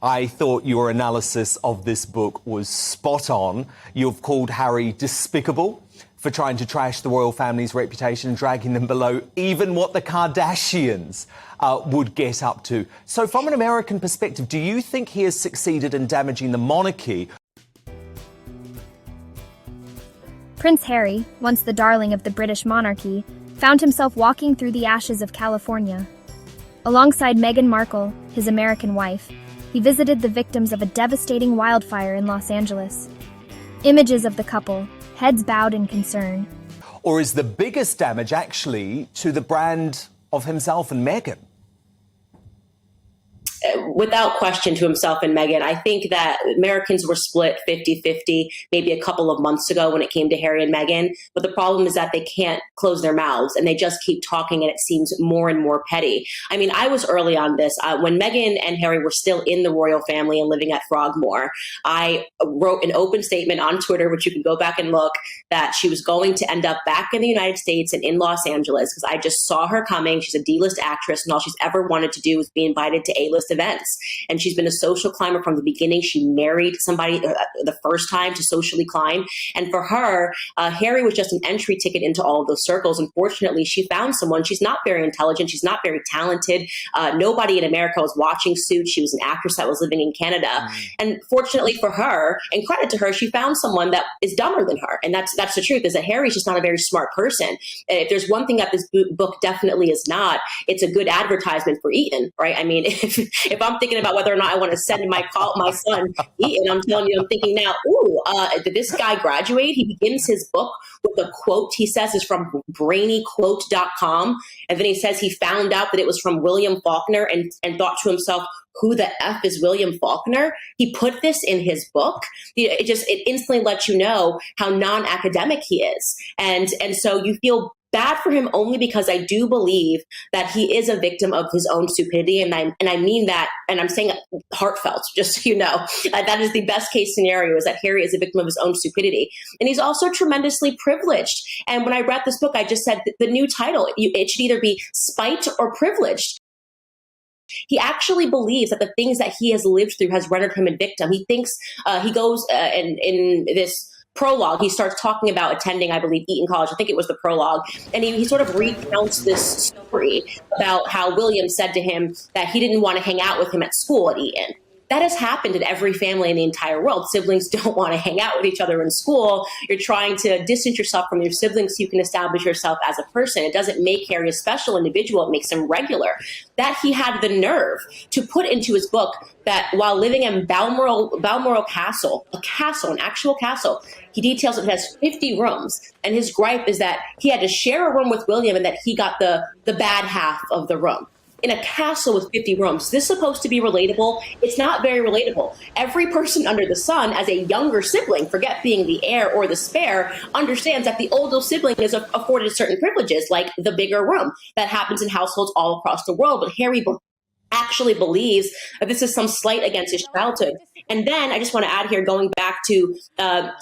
I thought your analysis of this book was spot on. You've called Harry despicable for trying to trash the royal family's reputation and dragging them below even what the Kardashians would get up to. So from an American perspective, do you think he has succeeded in damaging the monarchy? Prince Harry, once the darling of the British monarchy, found himself walking through the ashes of California. Alongside Meghan Markle, his American wife, he visited the victims of a devastating wildfire in Los Angeles. Images of the couple, heads bowed in concern. Or is the biggest damage actually to the brand of himself and Meghan? Without question, to himself and Meghan. I think that Americans were split 50-50 maybe a couple of months ago when it came to Harry and Meghan. But the problem is that they can't close their mouths and they just keep talking, and it seems more and more petty. I mean, I was early on this. When Meghan and Harry were still in the royal family and living at Frogmore, I wrote an open statement on Twitter, which you can go back and look, that she was going to end up back in the United States and in Los Angeles because I just saw her coming. She's a D-list actress, and all she's ever wanted to do was be invited to A-list events. And she's been a social climber from the beginning. She married somebody the first time to socially climb. And for her, Harry was just an entry ticket into all of those circles. Unfortunately, she found someone. She's not very intelligent. She's not very talented. Nobody in America was watching Suits. She was an actress that was living in Canada. And fortunately for her, and credit to her, she found someone that is dumber than her. And that's the truth, is that Harry's just not a very smart person. If there's one thing that this book definitely is not, it's a good advertisement for Eton, right? I mean, if I'm thinking about whether or not I want to send my son Eton, I'm telling you, I'm thinking now, did this guy graduate? He begins his book with a quote he says is from brainyquote.com. And then he says he found out that it was from William Faulkner and thought to himself, who the F is William Faulkner? He put this in his book. It instantly lets you know how non-academic he is. And so you feel bad for him only because I do believe that he is a victim of his own stupidity. And I mean that, and I'm saying heartfelt, just so you know. That is the best case scenario, is that Harry is a victim of his own stupidity. And he's also tremendously privileged. And when I read this book, I just said the new title, it should either be Spite or Privileged. He actually believes that the things that he has lived through has rendered him a victim. He thinks he goes in this prologue, he starts talking about attending, I believe, Eton College. I think it was the prologue. And he sort of recounts this story about how William said to him that he didn't want to hang out with him at school at Eton. That has happened in every family in the entire world. Siblings don't want to hang out with each other in school. You're trying to distance yourself from your siblings so you can establish yourself as a person. It doesn't make Harry a special individual. It makes him regular. That he had the nerve to put into his book that while living in Balmoral Castle, an actual castle, he details it has 50 rooms. And his gripe is that he had to share a room with William and that he got the bad half of the room. In a castle with 50 rooms. Is this supposed to be relatable? It's not very relatable. Every person under the sun, as a younger sibling, forget being the heir or the spare, understands that the older sibling is afforded certain privileges, like the bigger room. That happens in households all across the world. But Harry actually believes that this is some slight against his childhood. And then I just want to add here, going back to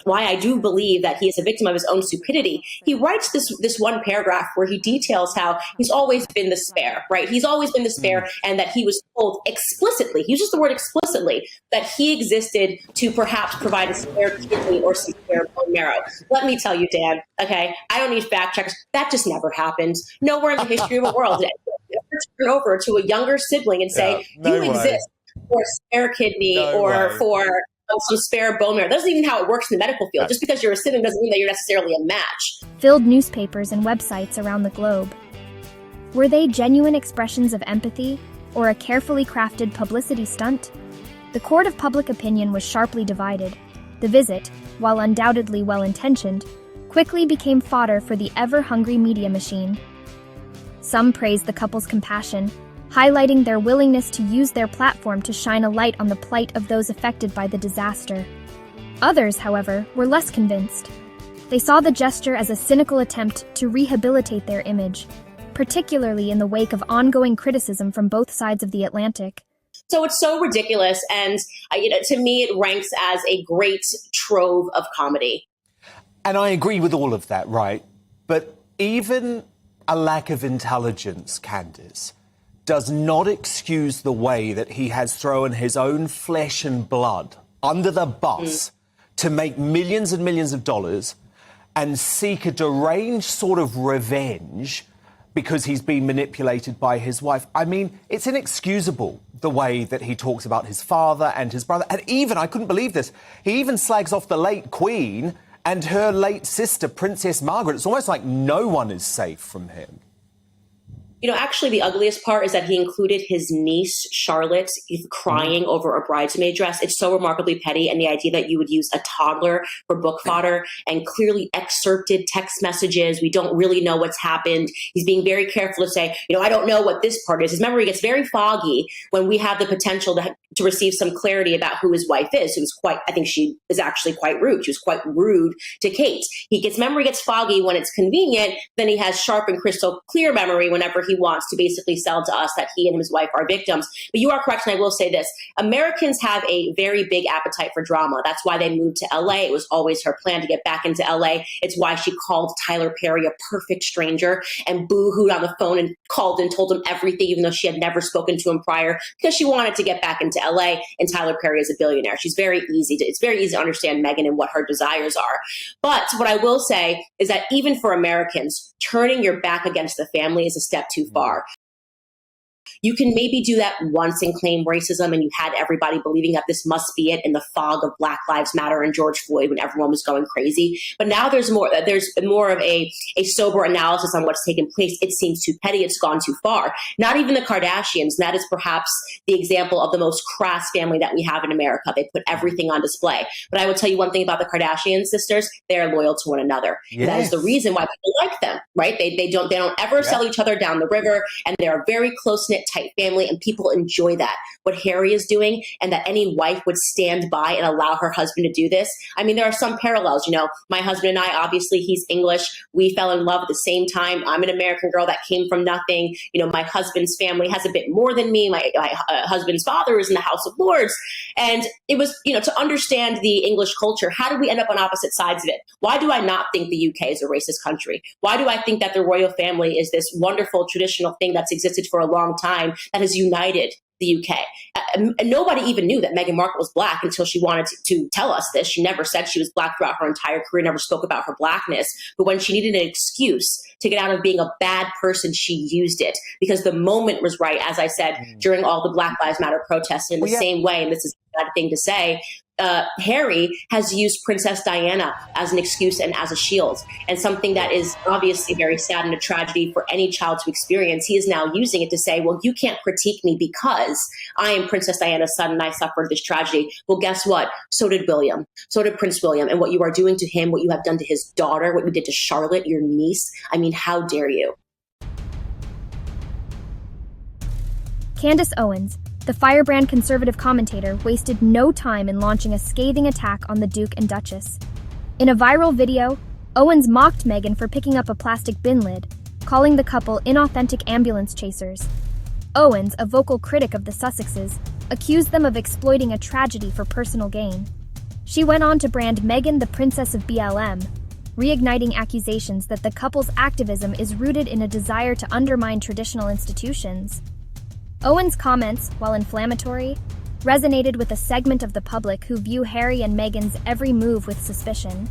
why I do believe that he is a victim of his own stupidity. He writes this one paragraph where he details how he's always been the spare, right? He's always been the spare, and that he was told explicitly, he uses the word explicitly, that he existed to perhaps provide a spare kidney or some spare bone marrow. Let me tell you, Dan, okay, I don't need fact checkers. That just never happens. Nowhere in the history of the world did anyone ever turn over to a younger sibling and say, you exist for a spare kidney for some spare bone marrow. That's not even how it works in the medical field. Just because you're a sibling doesn't mean that you're necessarily a match. Filled newspapers and websites around the globe. Were they genuine expressions of empathy or a carefully crafted publicity stunt? The court of public opinion was sharply divided. The visit, while undoubtedly well-intentioned, quickly became fodder for the ever-hungry media machine. Some praised the couple's compassion, highlighting their willingness to use their platform to shine a light on the plight of those affected by the disaster. Others, however, were less convinced. They saw the gesture as a cynical attempt to rehabilitate their image, particularly in the wake of ongoing criticism from both sides of the Atlantic. So it's so ridiculous, and to me, it ranks as a great trove of comedy. And I agree with all of that, right? But even a lack of intelligence, Candace, does not excuse the way that he has thrown his own flesh and blood under the bus to make millions and millions of dollars and seek a deranged sort of revenge because he's been manipulated by his wife. I mean, it's inexcusable the way that he talks about his father and his brother. And even, I couldn't believe this, he even slags off the late Queen and her late sister, Princess Margaret. It's almost like no one is safe from him. You know, actually, the ugliest part is that he included his niece, Charlotte, crying over a bridesmaid dress. It's so remarkably petty. And the idea that you would use a toddler for book fodder and clearly excerpted text messages. We don't really know what's happened. He's being very careful to say, you know, I don't know what this part is. His memory gets very foggy when we have the potential to receive some clarity about who his wife is. Who was quite, I think she is actually quite rude. She was quite rude to Kate. Memory gets foggy when it's convenient. Then he has sharp and crystal clear memory whenever he wants to basically sell to us that he and his wife are victims. But you are correct, and I will say this. Americans have a very big appetite for drama. That's why they moved to LA. It was always her plan to get back into LA. It's why she called Tyler Perry a perfect stranger and boo-hooed on the phone and called and told him everything, even though she had never spoken to him prior, because she wanted to get back into LA, and Tyler Perry is a billionaire. It's very easy to understand Meghan and what her desires are. But what I will say is that even for Americans, turning your back against the family is a step too far. You can maybe do that once and claim racism, and you had everybody believing that this must be it in the fog of Black Lives Matter and George Floyd when everyone was going crazy. But now there's more of a sober analysis on what's taken place. It seems too petty. It's gone too far. Not even the Kardashians. That is perhaps the example of the most crass family that we have in America. They put everything on display. But I will tell you one thing about the Kardashian sisters. They are loyal to one another. Yes. That is the reason why people like them, right? They don't ever sell each other down the river, and they're a very close-knit, tight family, and people enjoy that. What Harry is doing, and that any wife would stand by and allow her husband to do this. I mean, there are some parallels. You know, my husband and I, obviously he's English. We fell in love at the same time. I'm an American girl that came from nothing. You know, my husband's family has a bit more than me. My husband's father is in the House of Lords. And it was, you know, to understand the English culture, how did we end up on opposite sides of it? Why do I not think the UK is a racist country? Why do I think that the royal family is this wonderful traditional thing that's existed for a long time that has united the UK? And nobody even knew that Meghan Markle was Black until she wanted to tell us this. She never said she was Black throughout her entire career, never spoke about her Blackness. But when she needed an excuse to get out of being a bad person, she used it because the moment was right, as I said, during all the Black Lives Matter protests. In the same way, and this is a bad thing to say, Harry has used Princess Diana as an excuse and as a shield, and something that is obviously very sad and a tragedy for any child to experience. He is now using it to say, well, you can't critique me because I am Princess Diana's son and I suffered this tragedy. Well, guess what? So did William. So did Prince William. And what you are doing to him, what you have done to his daughter, what you did to Charlotte, your niece, I mean, how dare you? Candace Owens, the firebrand conservative commentator, wasted no time in launching a scathing attack on the Duke and Duchess. In a viral video, Owens mocked Meghan for picking up a plastic bin lid, calling the couple inauthentic ambulance chasers. Owens, a vocal critic of the Sussexes, accused them of exploiting a tragedy for personal gain. She went on to brand Meghan the Princess of BLM, reigniting accusations that the couple's activism is rooted in a desire to undermine traditional institutions. Owens' comments, while inflammatory, resonated with a segment of the public who view Harry and Meghan's every move with suspicion.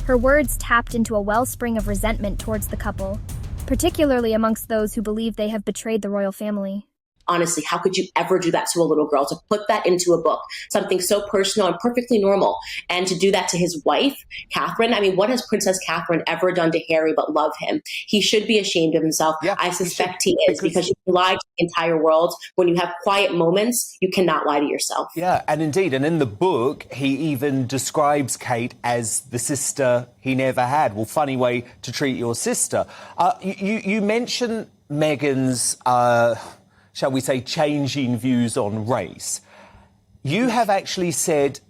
Her words tapped into a wellspring of resentment towards the couple, particularly amongst those who believe they have betrayed the royal family. Honestly, how could you ever do that to a little girl, to put that into a book, something so personal and perfectly normal, and to do that to his wife, Catherine? I mean, what has Princess Catherine ever done to Harry but love him? He should be ashamed of himself. Yeah, I suspect he is, because you can lie to the entire world. When you have quiet moments, you cannot lie to yourself. Yeah, and indeed, and in the book, he even describes Kate as the sister he never had. Well, funny way to treat your sister. You mentioned Meghan's shall we say, changing views on race. You have actually said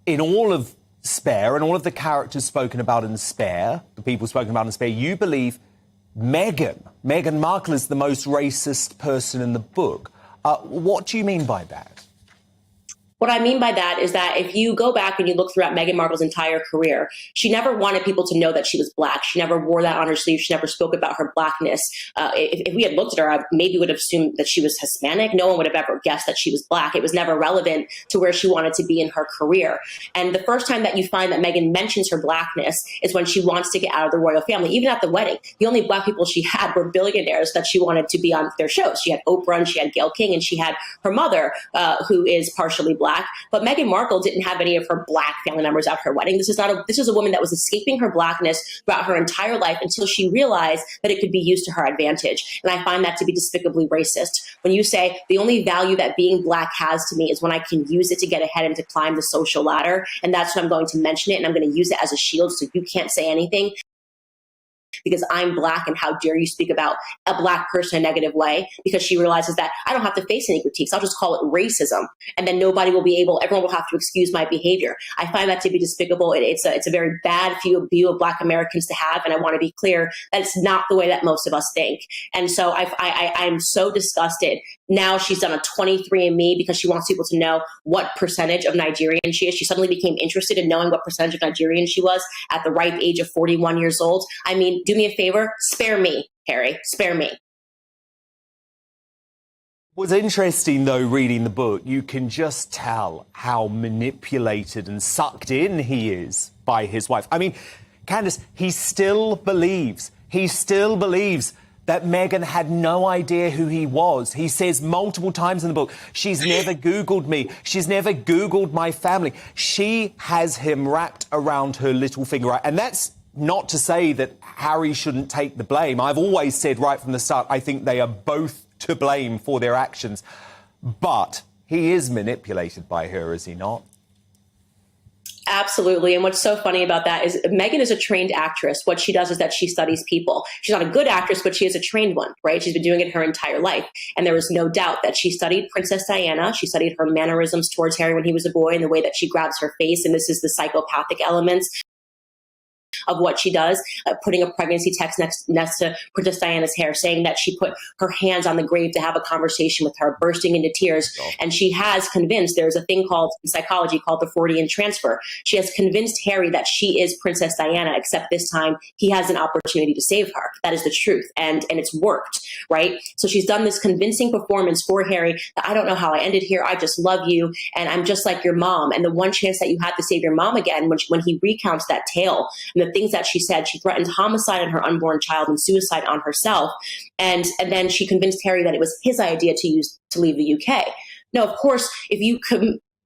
in all of Spare and all of the characters spoken about in Spare, the people spoken about in Spare, you believe Meghan Markle is the most racist person in the book. What do you mean by that? What I mean by that is that if you go back and you look throughout Meghan Markle's entire career, she never wanted people to know that she was Black. She never wore that on her sleeve. She never spoke about her Blackness. If we had looked at her, I maybe would have assumed that she was Hispanic. No one would have ever guessed that she was Black. It was never relevant to where she wanted to be in her career. And the first time that you find that Meghan mentions her Blackness is when she wants to get out of the royal family. Even at the wedding, the only Black people she had were billionaires that she wanted to be on their shows. She had Oprah and she had Gayle King and she had her mother, who is partially Black. But Meghan Markle didn't have any of her Black family members at her wedding. This is a woman that was escaping her Blackness throughout her entire life until she realized that it could be used to her advantage. And I find that to be despicably racist. When you say the only value that being Black has to me is when I can use it to get ahead and to climb the social ladder, and that's when I'm going to mention it and I'm going to use it as a shield so you can't say anything because I'm Black and how dare you speak about a Black person in a negative way, because she realizes that I don't have to face any critiques. I'll just call it racism. And then everyone will have to excuse my behavior. I find that to be despicable. It's a very bad view of Black Americans to have. And I want to be clear that it's not the way that most of us think. And so I'm so disgusted. Now she's done a 23andMe because she wants people to know what percentage of Nigerian she is. She suddenly became interested in knowing what percentage of Nigerian she was at the ripe age of 41 years old. I mean, do me a favor, spare me, Harry, spare me. What's interesting, though, reading the book, you can just tell how manipulated and sucked in he is by his wife. I mean, Candace, he still believes that Meghan had no idea who he was. He says multiple times in the book, she's never Googled me. She's never Googled my family. She has him wrapped around her little finger. And that's not to say that Harry shouldn't take the blame. I've always said right from the start, I think they are both to blame for their actions. But he is manipulated by her, is he not? Absolutely. And what's so funny about that is Meghan is a trained actress. What she does is that she studies people. She's not a good actress, but she is a trained one, right? She's been doing it her entire life. And there is no doubt that she studied Princess Diana. She studied her mannerisms towards Harry when he was a boy and the way that she grabs her face. And this is the psychopathic elements of what she does, putting a pregnancy text next to Princess Diana's hair, saying that she put her hands on the grave to have a conversation with her, bursting into tears. Oh. And she has convinced, there's a thing called in psychology called the Freudian transfer. She has convinced Harry that she is Princess Diana, except this time he has an opportunity to save her. That is the truth. And it's worked, right? So she's done this convincing performance for Harry that I don't know how I ended here. I just love you. And I'm just like your mom. And the one chance that you had to save your mom again, when he recounts that tale, and the things that she said, she threatened homicide on her unborn child and suicide on herself. And then she convinced Harry that it was his idea to leave the UK. Now, of course, if you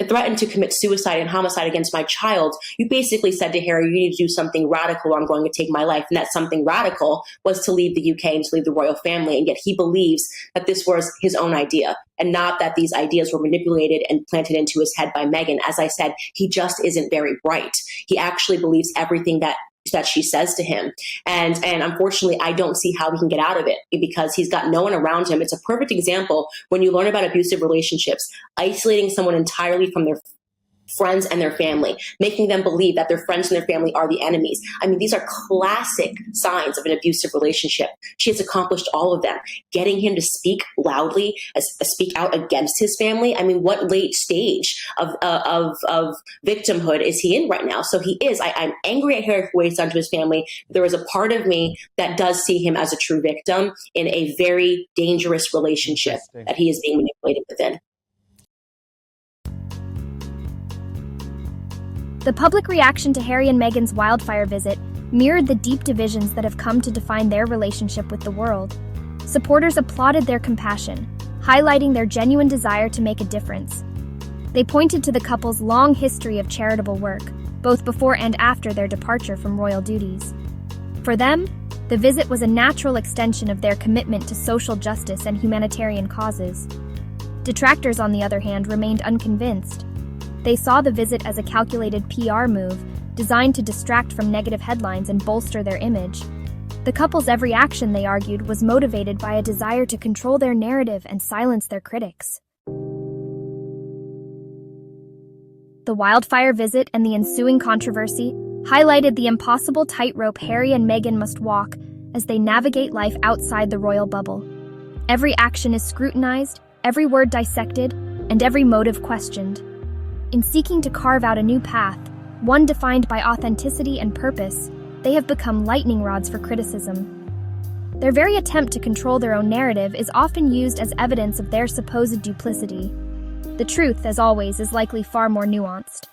threatened to commit suicide and homicide against my child, you basically said to Harry, you need to do something radical or I'm going to take my life. And that something radical was to leave the UK and to leave the royal family. And yet he believes that this was his own idea and not that these ideas were manipulated and planted into his head by Meghan. As I said, he just isn't very bright. He actually believes everything that she says to him. And unfortunately, I don't see how he can get out of it because he's got no one around him. It's a perfect example when you learn about abusive relationships, isolating someone entirely from their friends and their family, making them believe that their friends and their family are the enemies. I mean, these are classic signs of an abusive relationship. She has accomplished all of them. Getting him to speak loudly, speak out against his family. I mean, what late stage of victimhood is he in right now? So he is. I'm angry at Harry for what he's done to his family. There is a part of me that does see him as a true victim in a very dangerous relationship that he is being manipulated within. The public reaction to Harry and Meghan's wildfire visit mirrored the deep divisions that have come to define their relationship with the world. Supporters applauded their compassion, highlighting their genuine desire to make a difference. They pointed to the couple's long history of charitable work, both before and after their departure from royal duties. For them, the visit was a natural extension of their commitment to social justice and humanitarian causes. Detractors, on the other hand, remained unconvinced. They saw the visit as a calculated PR move designed to distract from negative headlines and bolster their image. The couple's every action, they argued, was motivated by a desire to control their narrative and silence their critics. The wildfire visit and the ensuing controversy highlighted the impossible tightrope Harry and Meghan must walk as they navigate life outside the royal bubble. Every action is scrutinized, every word dissected, and every motive questioned. In seeking to carve out a new path, one defined by authenticity and purpose, they have become lightning rods for criticism. Their very attempt to control their own narrative is often used as evidence of their supposed duplicity. The truth, as always, is likely far more nuanced.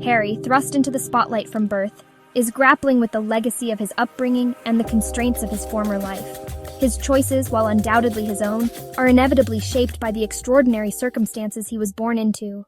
Harry, thrust into the spotlight from birth, is grappling with the legacy of his upbringing and the constraints of his former life. His choices, while undoubtedly his own, are inevitably shaped by the extraordinary circumstances he was born into.